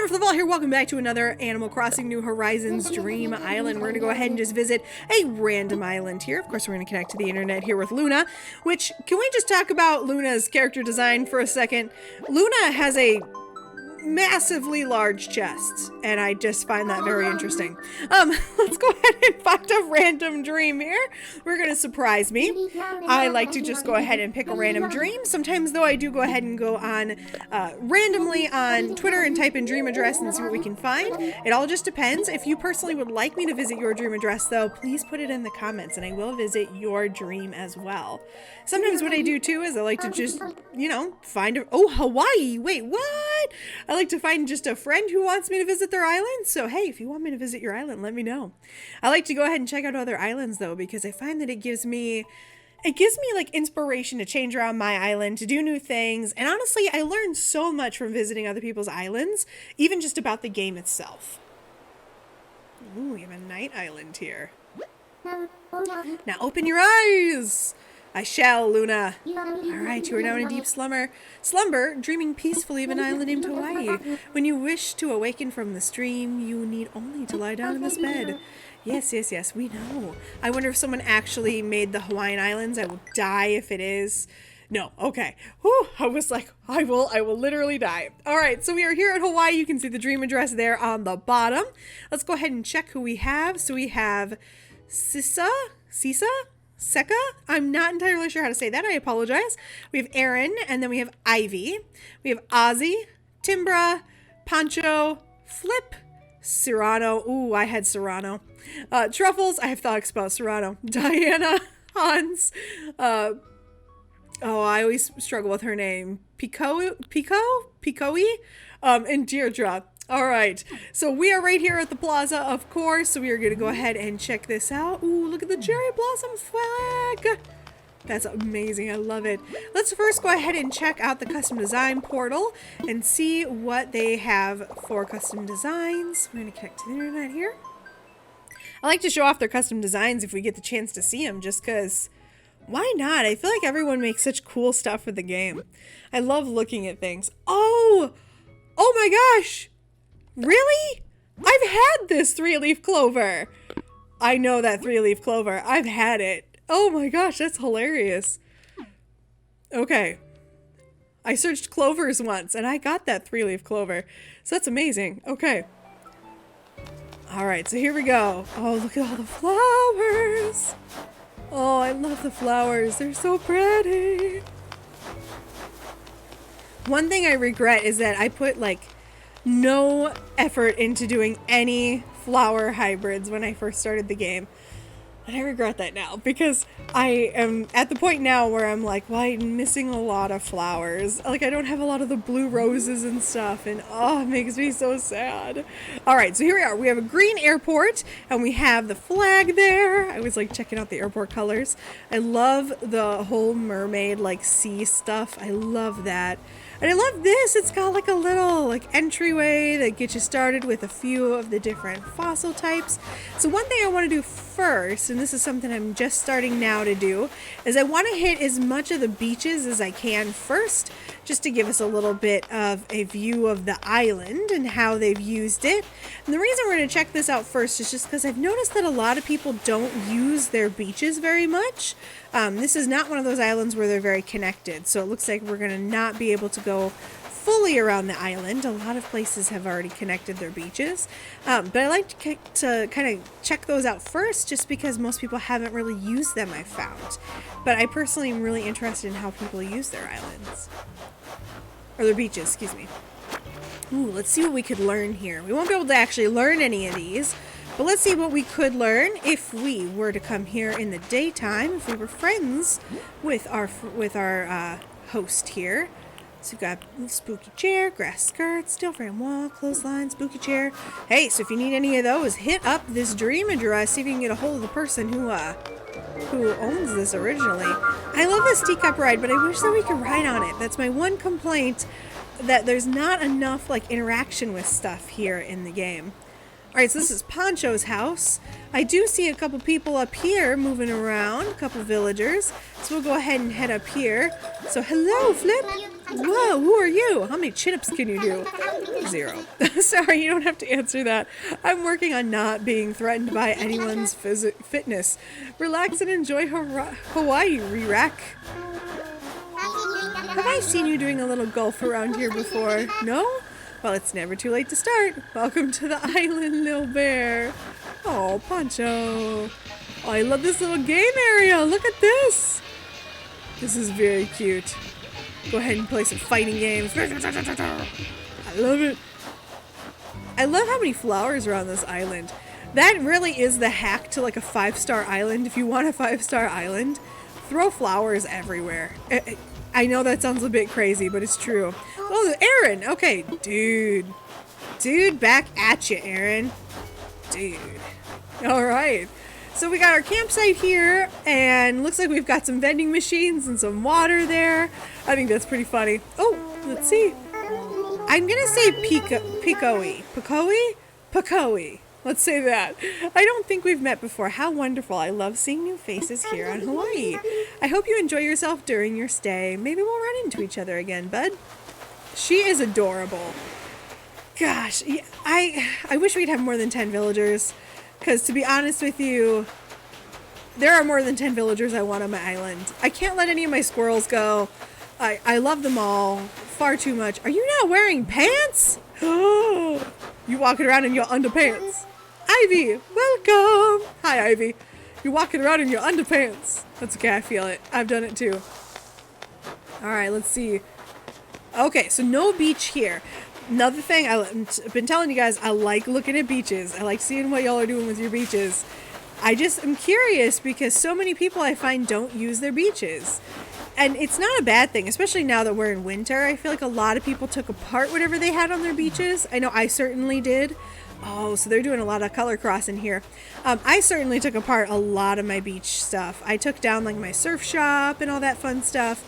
AmberFrmThVault here. Welcome back to another Animal Crossing New Horizons Dream Island. We're going to go ahead and just visit a random island here. Of course, we're going to connect to the internet here with Luna, which, can we just talk about Luna's character design for a second? Luna has a massively large chest, and I just find that very interesting. Let's go ahead and find a random dream here. We're gonna surprise me. I like to just go ahead and pick a random dream. Sometimes, though, I do go ahead and go on randomly on Twitter and type in dream address and see what we can find. It all just depends. If you personally would like me to visit your dream address, though, please put it in the comments, and I will visit your dream as well. Sometimes what I do, too, is I like to just, you know, find a... Oh, Hawaii! Wait, what? I like to find just a friend who wants me to visit their island. So, hey, if you want me to visit your island, let me know. I like to go ahead and check out other islands, though, because I find that it gives me like inspiration to change around my island, to do new things. And honestly, I learned so much from visiting other people's islands, even just about the game itself. Ooh, we have a night island here. Now open your eyes! I shall, Luna. Alright, you are now in a deep slumber, dreaming peacefully of an island named Hawaii. When you wish to awaken from this dream, you need only to lie down in this bed. Yes, yes, yes, we know. I wonder if someone actually made the Hawaiian Islands. I will die if it is. No, okay. Whew, I was like, I will literally die. Alright, so we are here at Hawaii. You can see the dream address there on the bottom. Let's go ahead and check who we have. So we have Sisa? Seka? I'm not entirely sure how to say that. I apologize. We have Aaron, and then we have Ivy. We have Ozzy, Timbra, Pancho, Flip, Serrano. Ooh, I had Serrano. Truffles. I have thoughts about Serrano. Diana, Hans. I always struggle with her name. Picoe? And Deirdre. All right, so we are right here at the Plaza, of course, so we are going to go ahead and check this out. Ooh, look at the cherry blossom flag. That's amazing. I love it. Let's first go ahead and check out the custom design portal and see what they have for custom designs. We're going to connect to the internet here. I like to show off their custom designs if we get the chance to see them, just because... Why not? I feel like everyone makes such cool stuff for the game. I love looking at things. Oh my gosh! Really? I've had this 3-leaf clover. I know that 3-leaf clover. I've had it. Oh my gosh, that's hilarious. Okay. I searched clovers once and I got that 3-leaf clover. So that's amazing. Okay. Alright, so here we go. Oh, look at all the flowers. Oh, I love the flowers. They're so pretty. One thing I regret is that I put like no effort into doing any flower hybrids when I first started the game. And I regret that now because I am at the point now where I'm like, well, I'm missing a lot of flowers. Like, I don't have a lot of the blue roses and stuff, and oh, it makes me so sad. All right, so here we are. We have a green airport, and we have the flag there. I was like checking out the airport colors. I love the whole mermaid, like, sea stuff. I love that. And I love this. It's got like a little like entryway that gets you started with a few of the different fossil types. So one thing I want to do first, and this is something I'm just starting now to do, is I want to hit as much of the beaches as I can first, just to give us a little bit of a view of the island and how they've used it. And the reason we're going to check this out first is just because I've noticed that a lot of people don't use their beaches very much. This is not one of those islands where they're very connected, so it looks like we're going to not be able to go fully around the island. A lot of places have already connected their beaches, but I like to kind of check those out first just because most people haven't really used them, I've found. But I personally am really interested in how people use their islands. Or their beaches, excuse me. Ooh, let's see what we could learn here. We won't be able to actually learn any of these, but let's see what we could learn if we were to come here in the daytime, if we were friends with our host here. So we've got spooky chair, grass skirt, steel frame wall, clothesline, spooky chair. Hey, so if you need any of those, hit up this dream address, see if you can get a hold of the person who owns this originally. I love this teacup ride, but I wish that we could ride on it. That's my one complaint, that there's not enough like interaction with stuff here in the game. Alright, so this is Pancho's house. I do see a couple people up here moving around, a couple villagers. So we'll go ahead and head up here. So hello, Flip. Whoa, who are you? How many chin-ups can you do? 0. Sorry, you don't have to answer that. I'm working on not being threatened by anyone's fitness. Relax and enjoy Hawaii, Re-Rack. Have I seen you doing a little golf around here before? No? Well, it's never too late to start. Welcome to the island, little bear. Oh, Poncho. Oh, I love this little game area. Look at this. This is very cute. Go ahead and play some fighting games. I love it. I love how many flowers are on this island. That really is the hack to like a 5-star island. If you want a 5-star island, throw flowers everywhere. I know that sounds a bit crazy, but it's true. Oh, Aaron. Okay, dude. Dude, back at you, Aaron. Dude. All right. So we got our campsite here, and looks like we've got some vending machines and some water there. I think that's pretty funny. Oh, let's see. I'm going to say Pikoi. Let's say that. I don't think we've met before. How wonderful. I love seeing new faces here on Hawaii. I hope you enjoy yourself during your stay. Maybe we'll run into each other again, bud. She is adorable. Gosh, yeah, I wish we'd have more than 10 villagers. Because to be honest with you, there are more than 10 villagers I want on my island. I can't let any of my squirrels go. I love them all far too much. Are you not wearing pants? You walking around in your underpants. Ivy, welcome. Hi, Ivy. You're walking around in your underpants. That's okay, I feel it. I've done it too. All right, let's see. Okay, so no beach here. Another thing, I've been telling you guys, I like looking at beaches. I like seeing what y'all are doing with your beaches. I just am curious because so many people I find don't use their beaches. And it's not a bad thing, especially now that we're in winter. I feel like a lot of people took apart whatever they had on their beaches. I know I certainly did. Oh, so they're doing a lot of color crossing here. I certainly took apart a lot of my beach stuff. I took down like my surf shop and all that fun stuff.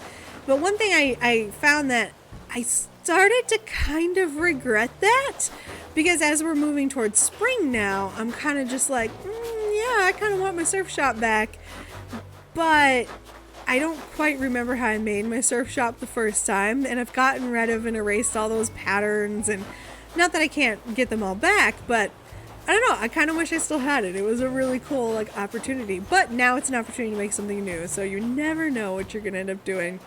But one thing I found that I started to kind of regret that, because as we're moving towards spring now, I'm kind of just like, yeah, I kind of want my surf shop back, but I don't quite remember how I made my surf shop the first time, and I've gotten rid of and erased all those patterns, and not that I can't get them all back, but I don't know, I kind of wish I still had it. It was a really cool like opportunity, but now it's an opportunity to make something new, so you never know what you're gonna end up doing.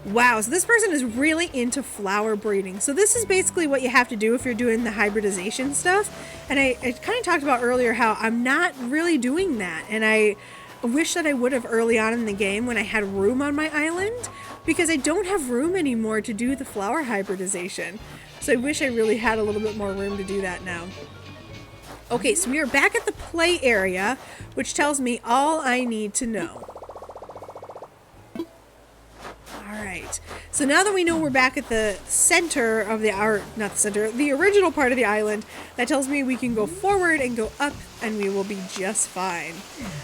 Wow, so this person is really into flower breeding. So this is basically what you have to do if you're doing the hybridization stuff. And I kind of talked about earlier how I'm not really doing that. And I wish that I would have early on in the game when I had room on my island, because I don't have room anymore to do the flower hybridization. So I wish I really had a little bit more room to do that now. Okay, so we are back at the play area, which tells me all I need to know. Alright, so now that we know we're back at the center of the, the original part of the island, that tells me we can go forward and go up and we will be just fine.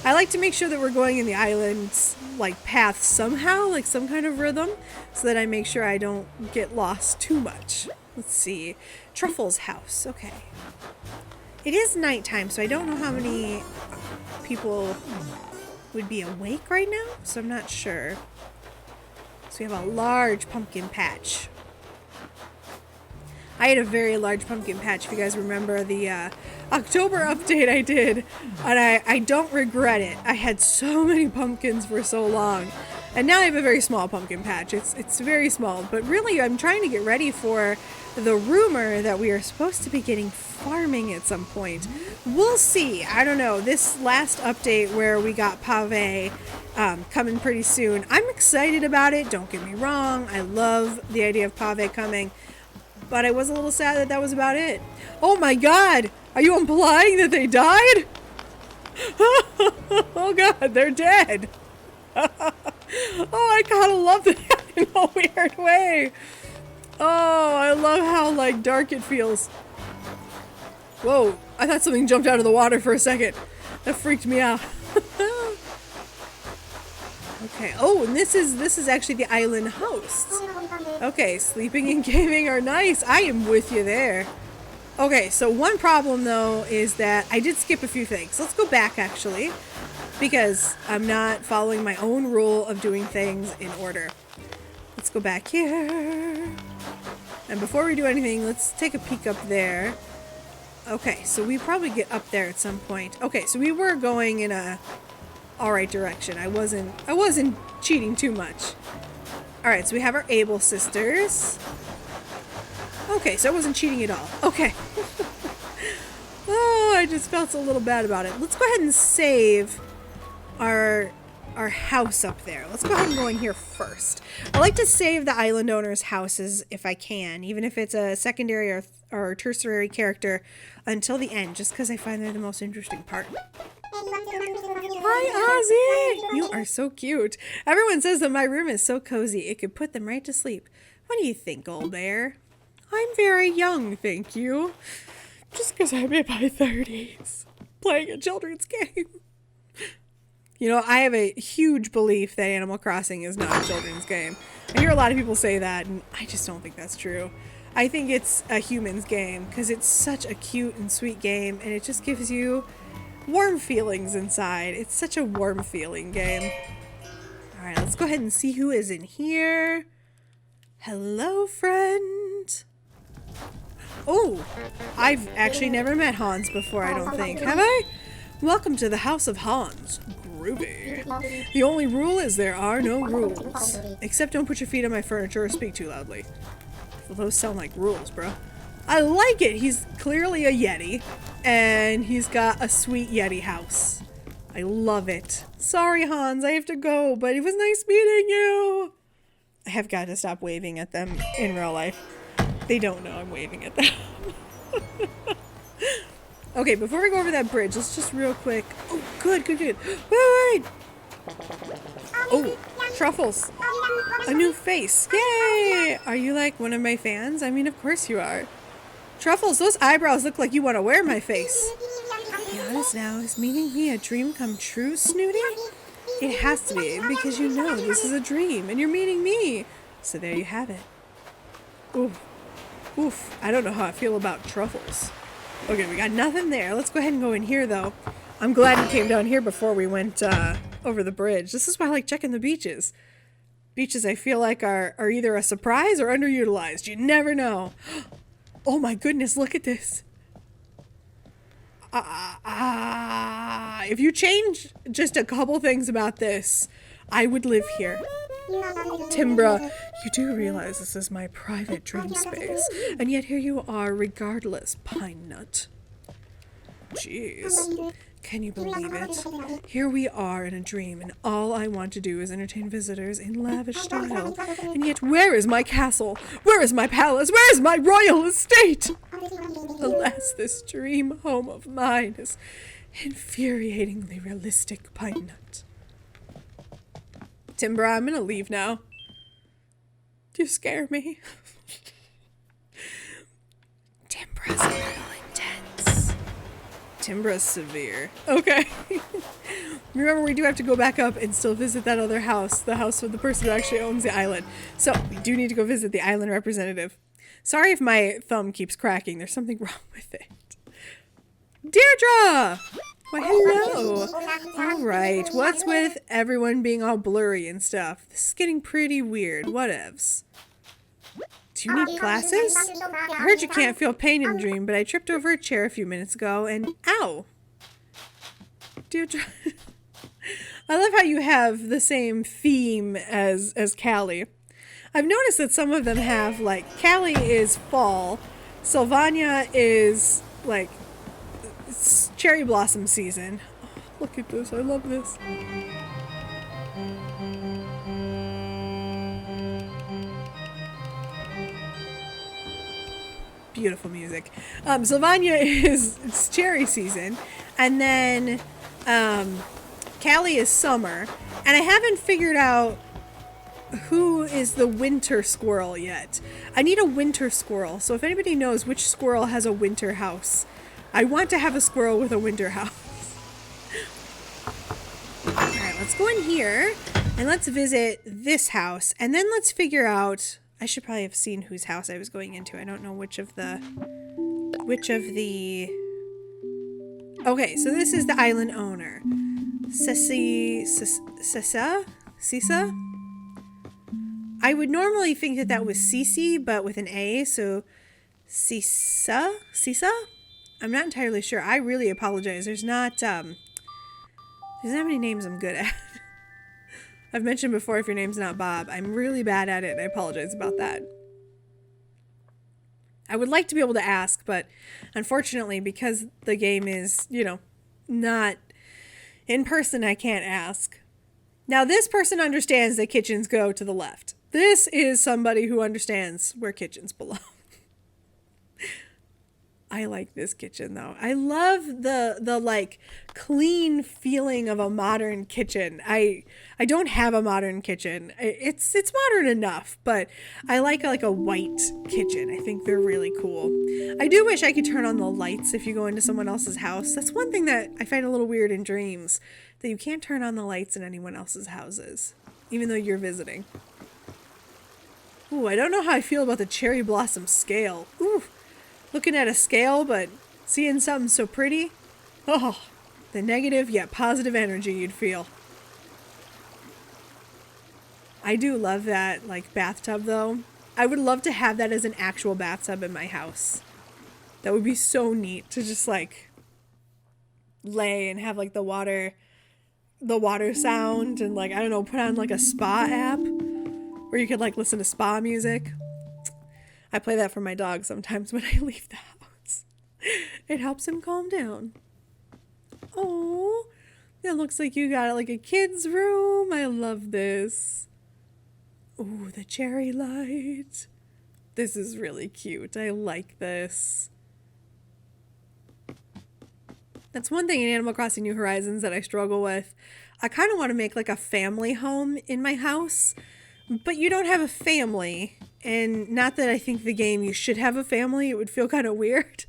I like to make sure that we're going in the island's like path somehow, like some kind of rhythm, so that I make sure I don't get lost too much. Let's see, Truffle's house, okay. It is nighttime, so I don't know how many people would be awake right now, so I'm not sure. So we have a large pumpkin patch. I had a very large pumpkin patch, if you guys remember the October update I did, and I don't regret it. I had so many pumpkins for so long, and now I have a very small pumpkin patch. It's very small, but really I'm trying to get ready for the rumor that we are supposed to be getting farming at some point. We'll see. I don't know. This last update where we got Pave coming pretty soon, I'm excited about it. Don't get me wrong. I love the idea of Pave coming, but I was a little sad that that was about it. Oh my god! Are you implying that they died? Oh god, they're dead! Oh, I kinda love that in a weird way. Oh, I love how like dark it feels. Whoa, I thought something jumped out of the water for a second. That freaked me out. Okay, oh, and this is actually the island host. Okay, sleeping and gaming are nice. I am with you there. Okay, so one problem though is that I did skip a few things. Let's go back actually, because I'm not following my own rule of doing things in order. Let's go back here. And before we do anything, let's take a peek up there. Okay, so we probably get up there at some point. Okay, so we were going in a alright direction. I wasn't cheating too much. Alright, so we have our Able sisters. Okay, so I wasn't cheating at all. Okay. Oh, I just felt a little bad about it. Let's go ahead and save our house up there. Let's go ahead and go in here first. I like to save the island owners' houses if I can, even if it's a secondary or tertiary character, until the end, just because I find they're the most interesting part. Hi, Ozzy! You are so cute. Everyone says that my room is so cozy, it could put them right to sleep. What do you think, old bear? I'm very young, thank you. Just because I'm in my 30s, playing a children's game. You know, I have a huge belief that Animal Crossing is not a children's game. I hear a lot of people say that, and I just don't think that's true. I think it's a human's game, because it's such a cute and sweet game, and it just gives you warm feelings inside. It's such a warm feeling game. Alright, let's go ahead and see who is in here. Hello, friend. Oh, I've actually never met Hans before, I don't think. Have I? Welcome to the House of Hans. Groovy. The only rule is there are no rules. Except don't put your feet on my furniture or speak too loudly. Well, those sound like rules, bro. I like it. He's clearly a Yeti. And he's got a sweet Yeti house. I love it. Sorry, Hans, I have to go, but it was nice meeting you. I have got to stop waving at them in real life. They don't know I'm waving at them. Okay, before we go over that bridge, let's just real quick. Oh, good. Wait. Oh, Truffles. A new face. Yay! Are you like one of my fans? I mean, of course you are. Truffles, those eyebrows look like you want to wear my face. Be honest now, is meeting me a dream come true, Snooty? It has to be, because you know this is a dream, and you're meeting me. So there you have it. Oof. I don't know how I feel about Truffles. Okay, we got nothing there. Let's go ahead and go in here, though. I'm glad we came down here before we went over the bridge. This is why I like checking the beaches. Beaches, I feel like, are either a surprise or underutilized. You never know. Oh my goodness, look at this. If you change just a couple things about this, I would live here. Timbra, you do realize this is my private dream space, and yet here you are regardless, Pine Nut. Jeez. Can you believe it? Here we are in a dream, and all I want to do is entertain visitors in lavish style. And yet where is my castle? Where is my palace? Where is my royal estate? Alas, this dream home of mine is infuriatingly realistic, Pine Nut. Timbra, I'm gonna leave now. You scare me. Timbra's a little intense. Timbra's severe. Okay. Remember, we do have to go back up and still visit that other house. The house of the person who actually owns the island. So, we do need to go visit the island representative. Sorry if my thumb keeps cracking. There's something wrong with it. Deirdre! Why, hello. Alright, what's with everyone being all blurry and stuff? This is getting pretty weird. Whatevs. Do you need glasses? I heard you can't feel pain in a dream, but I tripped over a chair a few minutes ago and ow! Deirdre. I love how you have the same theme as Callie. I've noticed that some of them have, like, Callie is fall, Sylvania is, like, it's cherry blossom season. Oh, look at this, I love this. Beautiful music. Sylvania it's cherry season, and then Callie is summer, and I haven't figured out who is the winter squirrel yet. I need a winter squirrel, so if anybody knows which squirrel has a winter house, I want to have a squirrel with a winter house. Alright, let's go in here and let's visit this house, and then let's figure out, I should probably have seen whose house I was going into. I don't know which of the okay, so this is the island owner. Sisa? I would normally think that that was Cece, but with an A, so Cisa? Cisa? I'm not entirely sure. I really apologize. There's not many names I'm good at. I've mentioned before, if your name's not Bob, I'm really bad at it, and I apologize about that. I would like to be able to ask, but unfortunately, because the game is, you know, not in person, I can't ask. Now, this person understands that kitchens go to the left. This is somebody who understands where kitchens belong. I like this kitchen though. I love the like clean feeling of a modern kitchen. I don't have a modern kitchen. It's modern enough, but I like a white kitchen. I think they're really cool. I do wish I could turn on the lights if you go into someone else's house. That's one thing that I find a little weird in dreams, that you can't turn on the lights in anyone else's houses, even though you're visiting. Ooh, I don't know how I feel about the cherry blossom scale. Ooh. Looking at a scale, but seeing something so pretty. Oh, the negative yet positive energy you'd feel. I do love that, like, bathtub, though. I would love to have that as an actual bathtub in my house. That would be so neat to just, like, lay and have, like, the water sound and, like, I don't know, put on, like, a spa app where you could, like, listen to spa music. I play that for my dog sometimes when I leave the house. It helps him calm down. Oh, it looks like you got like a kid's room. I love this. Ooh, the cherry light. This is really cute. I like this. That's one thing in Animal Crossing New Horizons that I struggle with. I kind of want to make like a family home in my house, but you don't have a family. And not that I think the game you should have a family, it would feel kind of weird,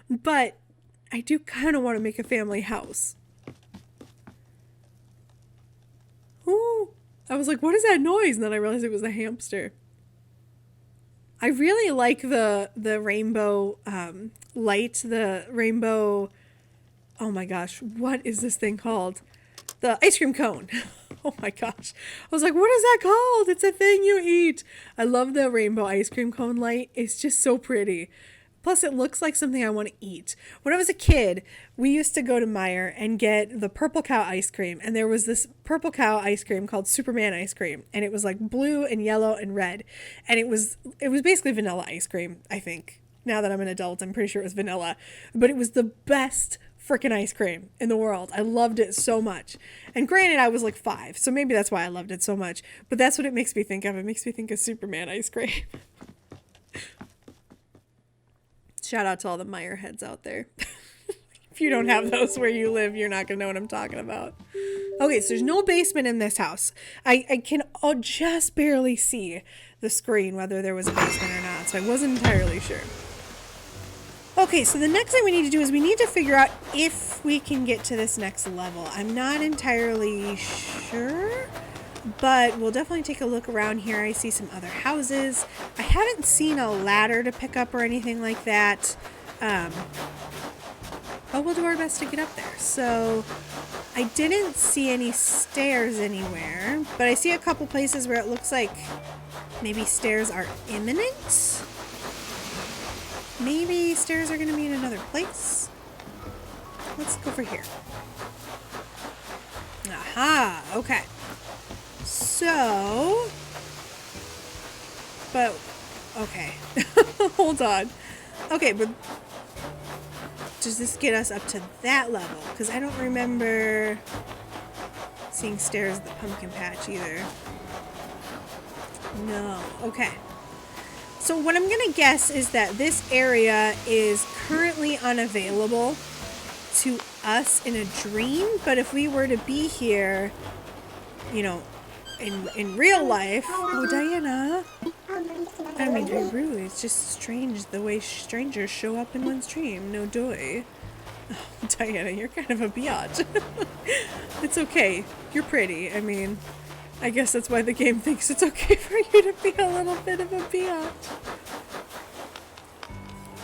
but I do kind of want to make a family house. Ooh, I was like, what is that noise? And then I realized it was a hamster. I really like the rainbow light, the rainbow, oh my gosh, what is this thing called? The ice cream cone. Oh my gosh. I was like, what is that called? It's a thing you eat. I love the rainbow ice cream cone light. It's just so pretty. Plus, it looks like something I want to eat. When I was a kid, we used to go to Meijer and get the Purple Cow ice cream. And there was this Purple Cow ice cream called Superman ice cream. And it was like blue and yellow and red. And it was basically vanilla ice cream, I think. Now that I'm an adult, I'm pretty sure it was vanilla. But it was the best freaking ice cream in the world. I loved it so much. And granted, I was like 5, so maybe that's why I loved it so much. But that's what it makes me think of. It makes me think of Superman ice cream. Shout out to all the Meijer heads out there. If you don't have those where you live, you're not going to know what I'm talking about. Okay, so there's no basement in this house. I can just barely see the screen, whether there was a basement or not, so I wasn't entirely sure. Okay, so the next thing we need to do is we need to figure out if we can get to this next level. I'm not entirely sure, but we'll definitely take a look around here. I see some other houses. I haven't seen a ladder to pick up or anything like that. But we'll do our best to get up there. So I didn't see any stairs anywhere, but I see a couple places where it looks like maybe stairs are imminent. Maybe stairs are going to be in another place. Let's go over here. Aha, okay. So, but, okay. Hold on. Okay, but does this get us up to that level? Because I don't remember seeing stairs at the pumpkin patch either. No, okay. So what I'm going to guess is that this area is currently unavailable to us in a dream, but if we were to be here, you know, in real life... Oh, Diana! I mean, to be rude, it's just strange the way strangers show up in one's dream. No doy. Oh, Diana, you're kind of a biatch. It's okay. You're pretty. I mean... I guess that's why the game thinks it's okay for you to be a little bit of a biatch.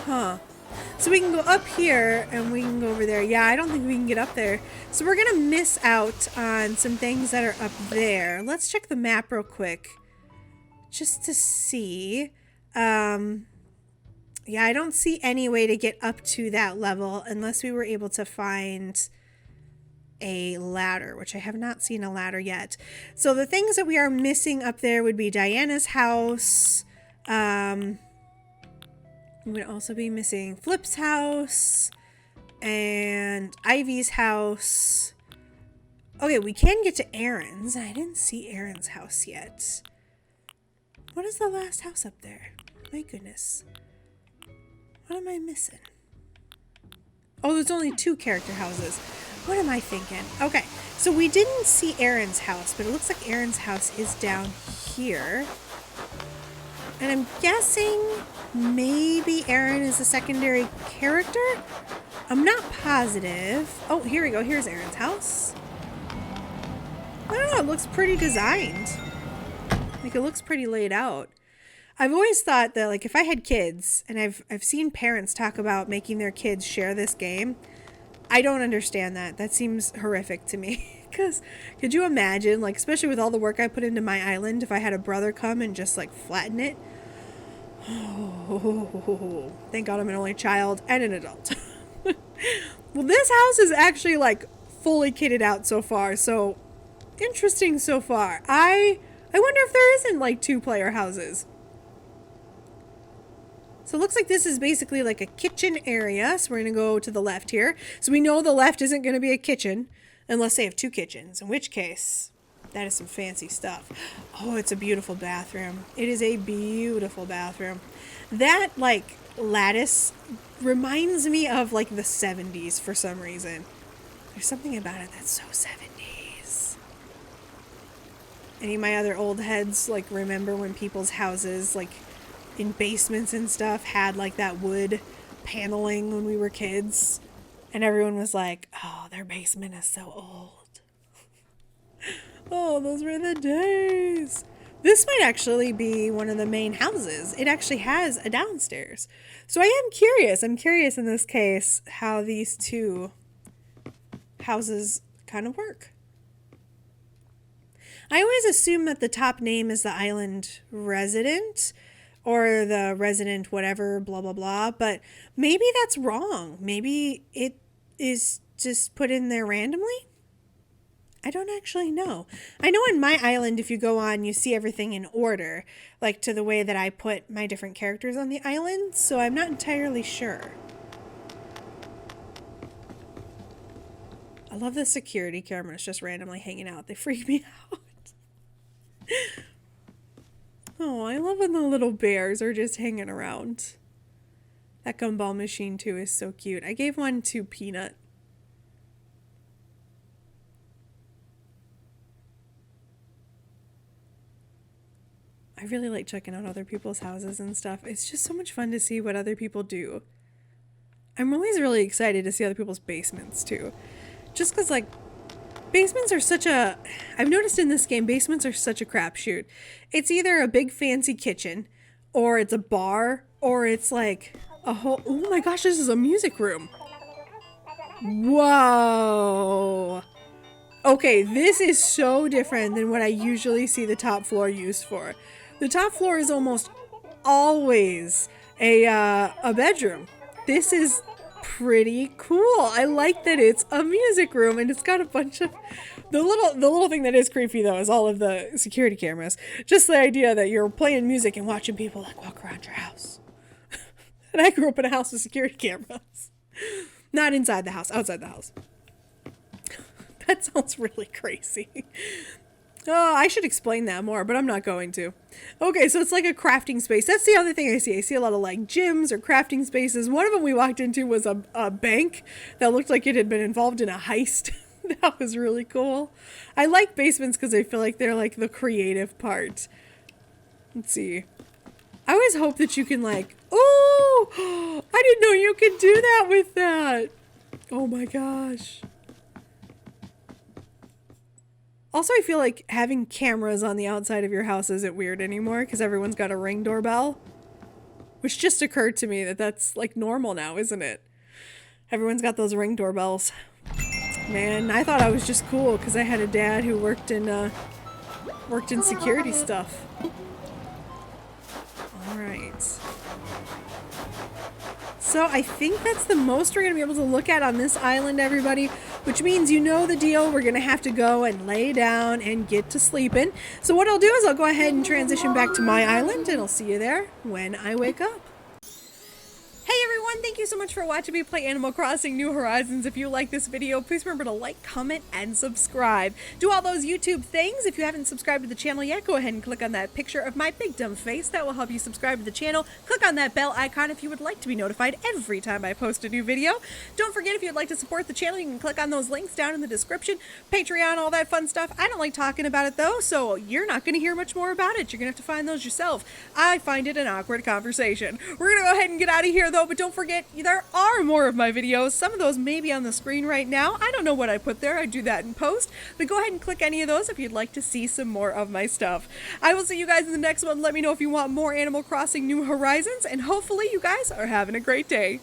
Huh. So we can go up here and we can go over there. Yeah, I don't think we can get up there. So we're going to miss out on some things that are up there. Let's check the map real quick just to see. Yeah, I don't see any way to get up to that level unless we were able to find a ladder, which I have not seen a ladder yet. So the things that we are missing up there would be Diana's house. We would also be missing Flip's house and Ivy's house. Okay, we can get to Aaron's. I didn't see Aaron's house yet. What is the last house up there? My goodness. What am I missing? Oh, there's only 2 character houses. What am I thinking? Okay, so we didn't see Aaron's house, but it looks like Aaron's house is down here. And I'm guessing maybe Aaron is a secondary character? I'm not positive. Oh, here we go. Here's Aaron's house. I don't know. It looks pretty designed. Like, it looks pretty laid out. I've always thought that, like, if I had kids, and I've seen parents talk about making their kids share this game, I don't understand that. That seems horrific to me. Because could you imagine, like, especially with all the work I put into my island, if I had a brother come and just, like, flatten it? Oh, thank God I'm an only child and an adult. Well, this house is actually, like, fully kitted out so far, so interesting so far. I wonder if there isn't, like, 2-player houses. So it looks like this is basically like a kitchen area. So we're going to go to the left here. So we know the left isn't going to be a kitchen unless they have 2 kitchens, in which case that is some fancy stuff. Oh, it's a beautiful bathroom. It is a beautiful bathroom. That, like, lattice reminds me of, like, the 70s for some reason. There's something about it that's so 70s. Any of my other old heads, like, remember when people's houses, like, in basements and stuff had like that wood paneling when we were kids, and everyone was like, oh, their basement is so old. Oh, those were the days. This might actually be one of the main houses. It actually has a downstairs. So I am curious. I'm curious in this case how these 2 houses kind of work. I always assume that the top name is the island resident, or the resident whatever, blah, blah, blah. But maybe that's wrong. Maybe it is just put in there randomly. I don't actually know. I know in my island, if you go on, you see everything in order, like to the way that I put my different characters on the island. So I'm not entirely sure. I love the security cameras just randomly hanging out. They freak me out. Oh, I love when the little bears are just hanging around. That gumball machine, too, is so cute. I gave one to Peanut. I really like checking out other people's houses and stuff. It's just so much fun to see what other people do. I'm always really excited to see other people's basements, too. Just because, like, basements are such a... I've noticed in this game, basements are such a crapshoot. It's either a big fancy kitchen, or it's a bar, or it's like a whole... Oh my gosh, this is a music room. Whoa. Okay, this is so different than what I usually see the top floor used for. The top floor is almost always a bedroom. This is pretty cool. I like that it's a music room and it's got a bunch of the little thing that is creepy though is all of the security cameras. Just the idea that you're playing music and watching people like walk around your house. And I grew up in a house with security cameras. Not inside the house, outside the house. That sounds really crazy. Oh, I should explain that more, but I'm not going to. Okay, so it's like a crafting space. That's the other thing I see. I see a lot of like gyms or crafting spaces. One of them we walked into was a bank that looked like it had been involved in a heist. That was really cool. I like basements because I feel like they're like the creative part. Let's see. I always hope that you can like, oh, I didn't know you could do that with that. Oh my gosh. Also, I feel like having cameras on the outside of your house isn't weird anymore because everyone's got a Ring doorbell. Which just occurred to me that that's like normal now, isn't it? Everyone's got those Ring doorbells. Man, I thought I was just cool because I had a dad who worked in security stuff. So I think that's the most we're going to be able to look at on this island, everybody, which means you know the deal. We're going to have to go and lay down and get to sleeping. So what I'll do is I'll go ahead and transition back to my island, and I'll see you there when I wake up. Hey everyone, thank you so much for watching me play Animal Crossing New Horizons. If you like this video, please remember to like, comment, and subscribe. Do all those YouTube things. If you haven't subscribed to the channel yet, go ahead and click on that picture of my big dumb face. That will help you subscribe to the channel. Click on that bell icon if you would like to be notified every time I post a new video. Don't forget, if you'd like to support the channel, you can click on those links down in the description. Patreon, all that fun stuff. I don't like talking about it though, so you're not going to hear much more about it. You're going to have to find those yourself. I find it an awkward conversation. We're going to go ahead and get out of here though, but don't forget, there are more of my videos. Some of those may be on the screen right now. I don't know what I put there. I do that in post. But go ahead and click any of those if you'd like to see some more of my stuff. I will see you guys in the next one. Let me know if you want more Animal Crossing New Horizons, and hopefully you guys are having a great day.